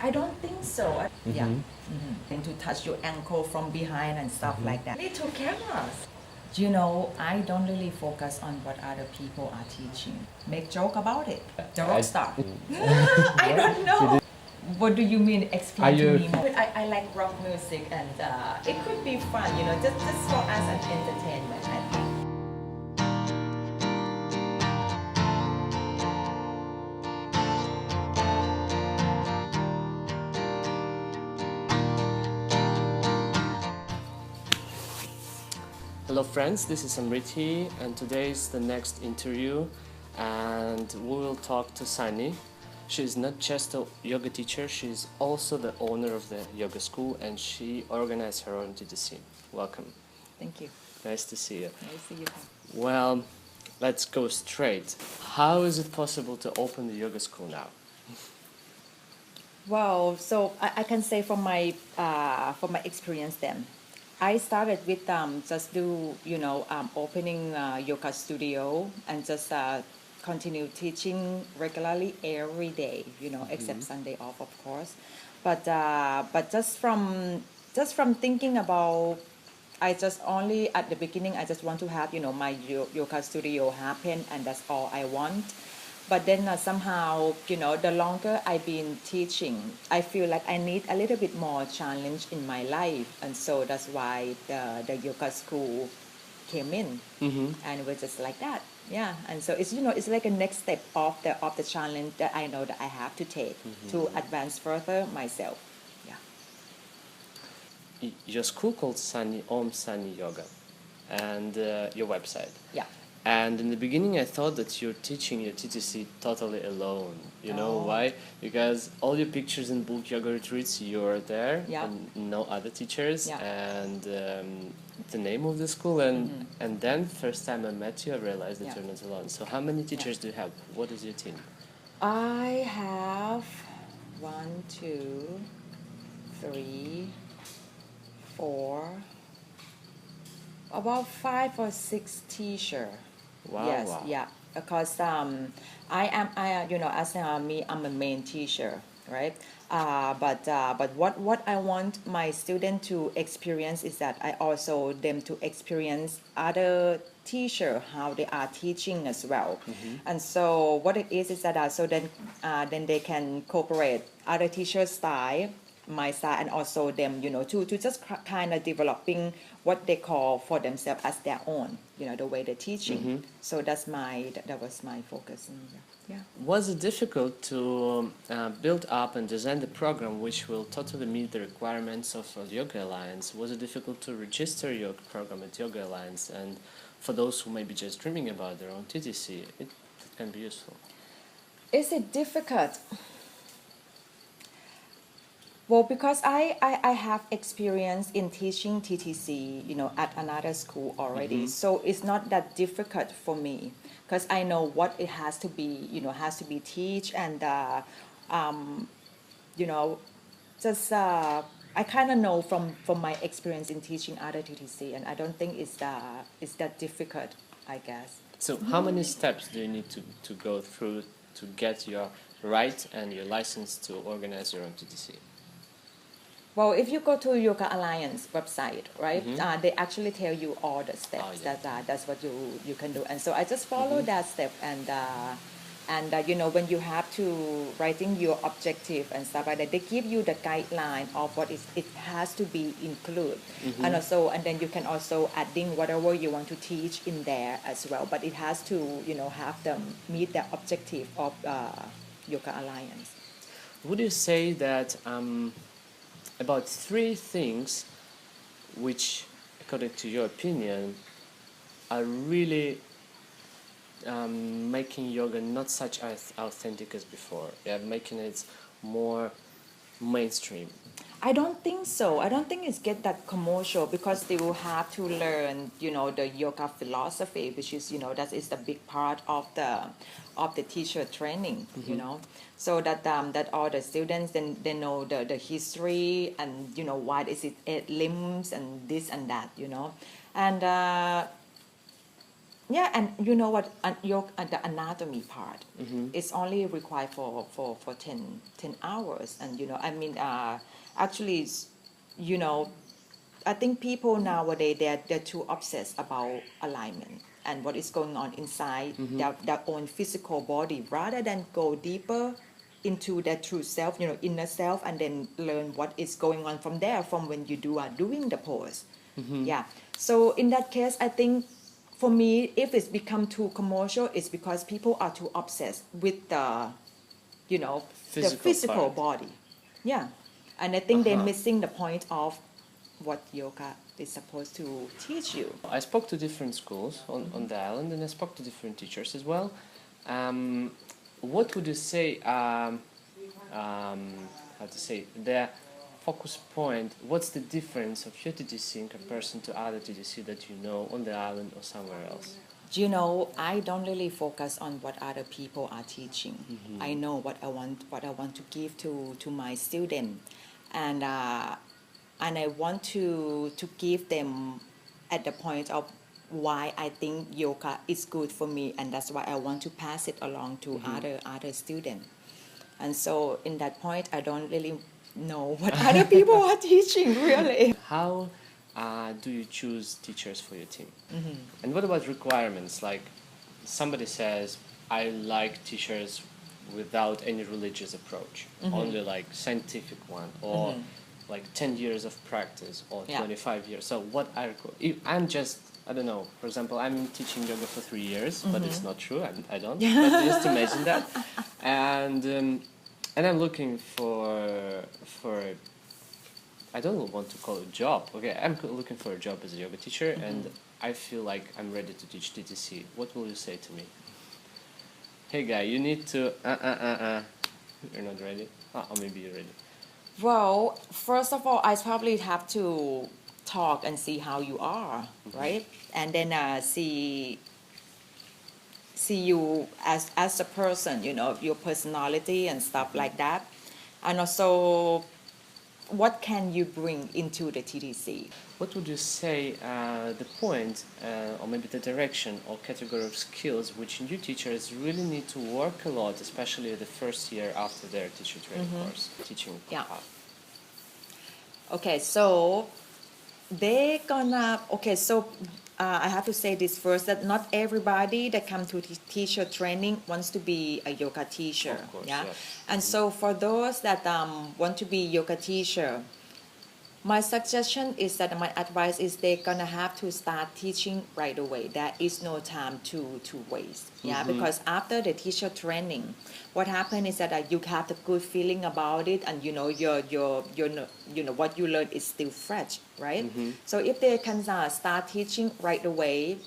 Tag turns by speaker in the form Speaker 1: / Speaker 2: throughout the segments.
Speaker 1: I don't think so. Yeah. And to touch your ankle from behind and stuff like that. Little cameras. You know, I don't really focus on what other people are teaching. Make joke about it. The rock star. I don't know. What do you mean? Explain to me more. I like rock music, and it could be fun, you know, just for us as entertainment, I think.
Speaker 2: Hello friends, this is Samriddhi and today is the next interview and we will talk to Sunny. She is not just a yoga teacher, she is also the owner of the yoga school and she organized her own TTC. Welcome.
Speaker 1: Thank you.
Speaker 2: Nice to see you.
Speaker 1: Nice to see you.
Speaker 2: Well, let's go straight. How is it possible to open the yoga school now?
Speaker 1: Well, so I can say from my experience then, I started with just do opening yoga studio and just continue teaching regularly every day, except Sunday off, of course. But just from thinking about, I just only at the beginning I just want to have my yoga studio happen, and that's all I want. But then somehow, the longer I've been teaching, I feel like I need a little bit more challenge in my life. And so that's why the yoga school came in. And it was just like that. Yeah. And so it's like a next step of the challenge that I know that I have to take to advance further myself. Yeah.
Speaker 2: Your school called Sunny Om Sunny Yoga and your website.
Speaker 1: Yeah.
Speaker 2: And in the beginning, I thought that you're teaching your TTC totally alone. You know why? Because all your pictures in book yoga retreats, you're there,
Speaker 1: Yeah.
Speaker 2: and no other teachers,
Speaker 1: Yeah.
Speaker 2: and the name of the school. And then, first time I met you, I realized that
Speaker 1: Yeah.
Speaker 2: you're not alone. So, how many teachers do you have? What is your team?
Speaker 1: I have 1, 2, 3, 4, about 5 or 6 teachers.
Speaker 2: Wow,
Speaker 1: Yes,
Speaker 2: wow.
Speaker 1: yeah. Because I'm a main teacher, right? But what I want my student to experience is that I also them to experience other teacher how they are teaching as well. And so what it is that so then they can cooperate other teachers' style, my style, and also them, to just kind of developing what they call for themselves as their own, the way they're teaching. So that was my focus. Yeah.
Speaker 2: Was it difficult to build up and design the program which will totally meet the requirements of Yoga Alliance? Was it difficult to register your program at Yoga Alliance? And for those who may be just dreaming about their own TTC, it can be useful.
Speaker 1: Is it difficult? Well, because I have experience in teaching TTC, at another school already. So it's not that difficult for me because I know what it has to be, has to be teach, and, you know, just I kind of know from my experience in teaching other TTC, and I don't think it's that difficult, I guess.
Speaker 2: So how many steps do you need to go through to get your right and your license to organize your own TTC?
Speaker 1: Well, if you go to Yoga Alliance website, right, they actually tell you all the steps that's what you can do. And so I just follow that step, and when you have to writing your objective and stuff like that, they give you the guideline of what it has to be included. And then you can also adding whatever you want to teach in there as well. But it has to, have them meet the objective of Yoga Alliance.
Speaker 2: Would you say that about 3 things which, according to your opinion, are really making yoga not such as authentic as before? They are making it more mainstream.
Speaker 1: I don't think so. I don't think it's get that commercial because they will have to learn, the yoga philosophy, which is, that is the big part of the teacher training, so that all the students then they know the history and what is it 8 limbs and this and that, and Yeah, and you know what, the anatomy part is only required for 10 hours. And, I mean, actually, you know, I think people nowadays, they're too obsessed about alignment and what is going on inside their own physical body, rather than go deeper into their true self, inner self, and then learn what is going on from there, from when you are doing the pose. Yeah. So in that case, I think for me, if it's become too commercial, it's because people are too obsessed with the
Speaker 2: Physical
Speaker 1: physical
Speaker 2: part.
Speaker 1: body. Yeah. And I think they're missing the point of what yoga is supposed to teach you.
Speaker 2: I spoke to different schools on the island, and I spoke to different teachers as well. What would you say, how to say, the focus point, what's the difference of your TTC in comparison to other TTC that you know on the island or somewhere else?
Speaker 1: I don't really focus on what other people are teaching. I know what I want to give to my student, and I want to give them at the point of why I think yoga is good for me, and that's why I want to pass it along to other students. And so in that point, I don't really know what other people are teaching, really.
Speaker 2: How do you choose teachers for your team? And what about requirements? Like somebody says, I like teachers without any religious approach, only like scientific one, or like 10 years of practice, or 25 years. So what I'm just, I don't know, for example, I'm teaching yoga for 3 years, but it's not true, I don't, but just imagine that. And I'm looking for I don't want to call it a job. Okay, I'm looking for a job as a yoga teacher, and I feel like I'm ready to teach TTC. What will you say to me? Hey guy, you need to You're not ready? Or maybe you're ready.
Speaker 1: Well, first of all, I probably have to talk and see how you are, right? And then see you as a person, your personality and stuff like that. And also, what can you bring into the TTC?
Speaker 2: What would you say the point, or maybe the direction or category of skills which new teachers really need to work a lot, especially the first year after their teacher training course, teaching path?
Speaker 1: Okay, so I have to say this first, that not everybody that come to teacher training wants to be a yoga teacher.
Speaker 2: Of course,
Speaker 1: yeah.
Speaker 2: yes.
Speaker 1: And so for those that want to be yoga teacher, my suggestion is that my advice is they're gonna have to start teaching right away. There is no time to waste. Yeah, because after the teacher training, what happens is that you have the good feeling about it, and your what you learn is still fresh, right? So if they can start teaching right away,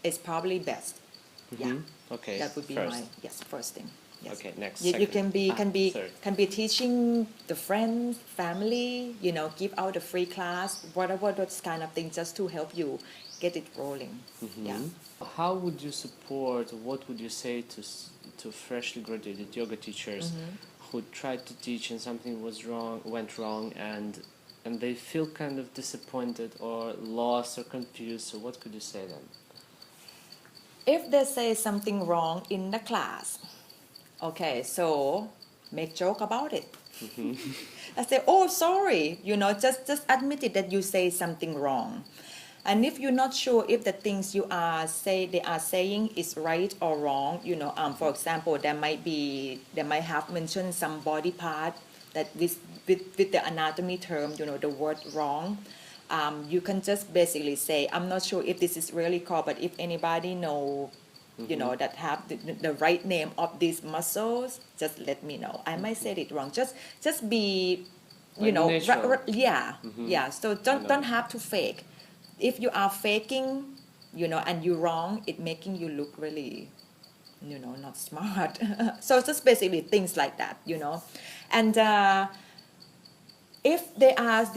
Speaker 1: it's probably best. Yeah,
Speaker 2: Okay.
Speaker 1: that would be
Speaker 2: first.
Speaker 1: my first thing. Yes.
Speaker 2: Okay, next.
Speaker 1: You
Speaker 2: Second.
Speaker 1: can be teaching the friends, family, give out a free class, whatever those kind of things, just to help you get it rolling. Yeah.
Speaker 2: How would you support? What would you say to freshly graduated yoga teachers who tried to teach and something went wrong, and they feel kind of disappointed or lost or confused? So what could you say then?
Speaker 1: If they say something wrong in the class, okay, so make joke about it. I say, oh, sorry, just admit it that you say something wrong. And if you're not sure if the things they are saying is right or wrong, for example, they might have mentioned some body part that with the anatomy term, the word wrong. You can just basically say, I'm not sure if this is really called, but if anybody know, that have the right name of these muscles, just let me know. I might say it wrong. Just be,
Speaker 2: natural.
Speaker 1: Yeah. So don't have to fake. If you are faking, and you're wrong, it making you look really, not smart. So just basically things like that, and. If they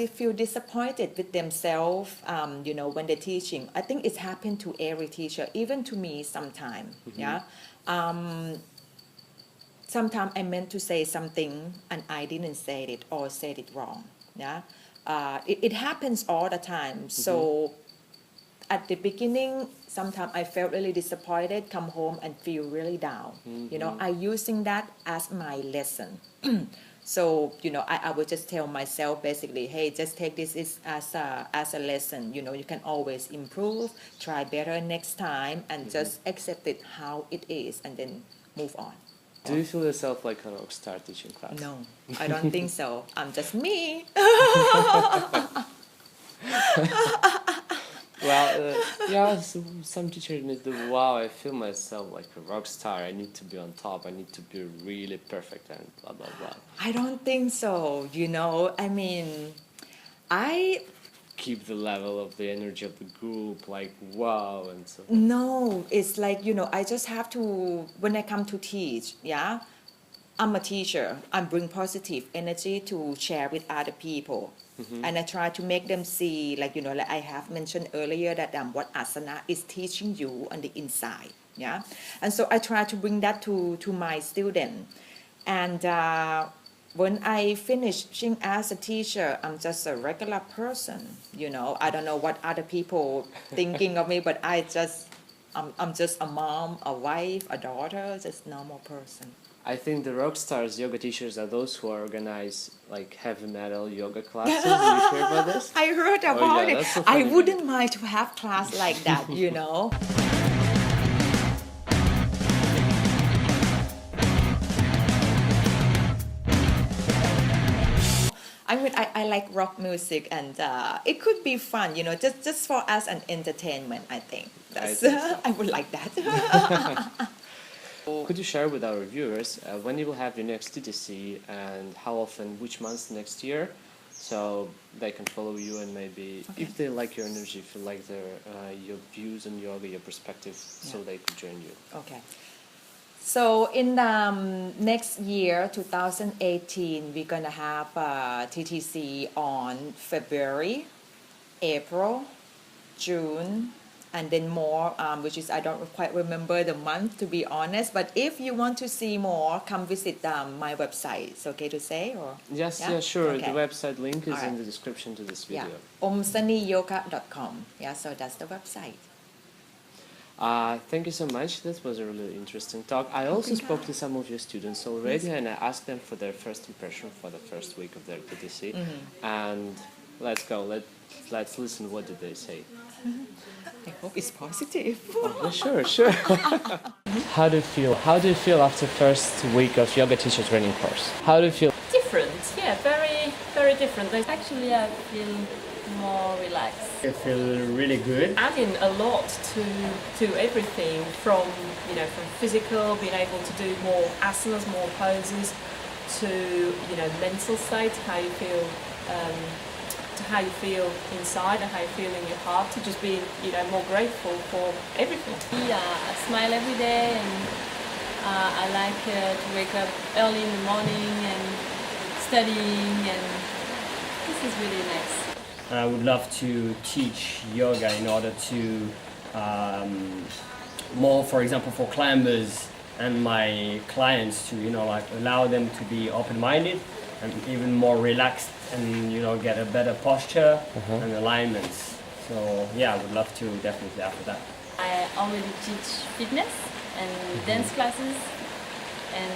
Speaker 1: feel disappointed with themselves, when they're teaching, I think it's happened to every teacher, even to me sometimes. Yeah, sometimes I meant to say something and I didn't say it or said it wrong. Yeah, it happens all the time. So at the beginning, sometimes I felt really disappointed, come home and feel really down. You know, I using that as my lesson. So, you know, I would just tell myself basically, hey, just take this as a lesson. You know, you can always improve, try better next time, and just accept it how it is, and then move on.
Speaker 2: Do you feel yourself like a rock star teaching class?
Speaker 1: No, I don't think so. I'm just me.
Speaker 2: Well, yeah, some teachers need to, wow, I feel myself like a rock star. I need to be on top. I need to be really perfect and blah, blah, blah.
Speaker 1: I don't think so, you know. I mean, I
Speaker 2: Keep the level of the energy of the group, like, wow, and so.
Speaker 1: no, it's like, you know, I just have to, when I come to teach, yeah, I'm a teacher. I bring positive energy to share with other people. And I try to make them see, like, you know, like I have mentioned earlier, that what asana is teaching you on the inside. Yeah. And so I try to bring that to my student. And when I finishing as a teacher, I'm just a regular person. You know, I don't know what other people thinking of me, but I'm just a mom, a wife, a daughter, just normal person.
Speaker 2: I think the rock stars yoga teachers are those who organize like heavy metal yoga classes. Did you hear about this?
Speaker 1: I heard
Speaker 2: Oh,
Speaker 1: about
Speaker 2: yeah,
Speaker 1: it.
Speaker 2: that's so
Speaker 1: I
Speaker 2: funny.
Speaker 1: wouldn't mind to have class like that, you know. I mean, I like rock music, and it could be fun, you know, just for us an entertainment. I think that's.
Speaker 2: think so.
Speaker 1: I would like that.
Speaker 2: Could you share with our viewers when you will have your next TTC and how often, which months next year, so they can follow you and maybe if they like your energy, if you like your views on yoga, your perspective, so they could join you.
Speaker 1: Okay. So in the next year, 2018, we're gonna have TTC on February, April, June, and then more, which is I don't quite remember the month, to be honest. But if you want to see more, come visit my website. It's okay to say, or
Speaker 2: Yes, yeah, sure.
Speaker 1: Okay.
Speaker 2: The website link is
Speaker 1: Alright.
Speaker 2: in the description to this video.
Speaker 1: Sunnyyoga.com. Yeah, so that's the website.
Speaker 2: Thank you so much. That was a really interesting talk. I also spoke to some of your students already, and I asked them for their first impression for the first week of their PTC. And let's go. Let's listen. What did they say?
Speaker 1: I hope it's positive.
Speaker 2: Oh, sure, sure. How do you feel? How do you feel after first week of yoga teacher training course? How do you feel?
Speaker 3: Different, yeah, very, very different. Actually, I feel more relaxed.
Speaker 2: I feel really good.
Speaker 3: Adding a lot to everything from, you know, from physical, being able to do more asanas, more poses, to, you know, mental state, how you feel, to how you feel inside and how you feel in your heart, to just being, you know, more grateful for everything.
Speaker 4: Yeah, I smile every day, and I like to wake up early in the morning and studying, and this is really nice.
Speaker 5: I would love to teach yoga in order to more, for example, for climbers and my clients to, you know, like allow them to be open-minded and even more relaxed and, you know, get a better posture and alignments. So yeah, I would love to definitely after that.
Speaker 4: I already teach fitness and dance classes, and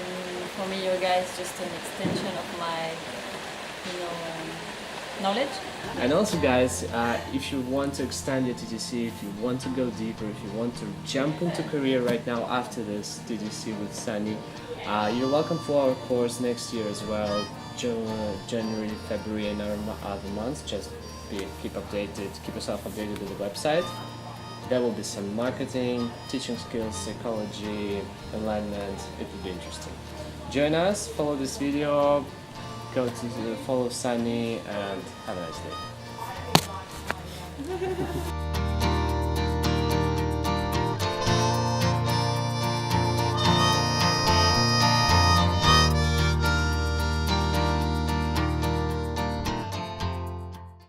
Speaker 4: for me yoga is just an extension of my, you know, knowledge.
Speaker 2: And also, guys, if you want to extend your TTC, if you want to go deeper, if you want to jump into career right now after this TTC with Sunny, you're welcome for our course next year as well, January, February, and other months. Just keep updated, keep yourself updated with the website. There will be some marketing, teaching skills, psychology, alignment. It will be interesting. Join us, follow this video, go to follow Sunny, and have a nice day.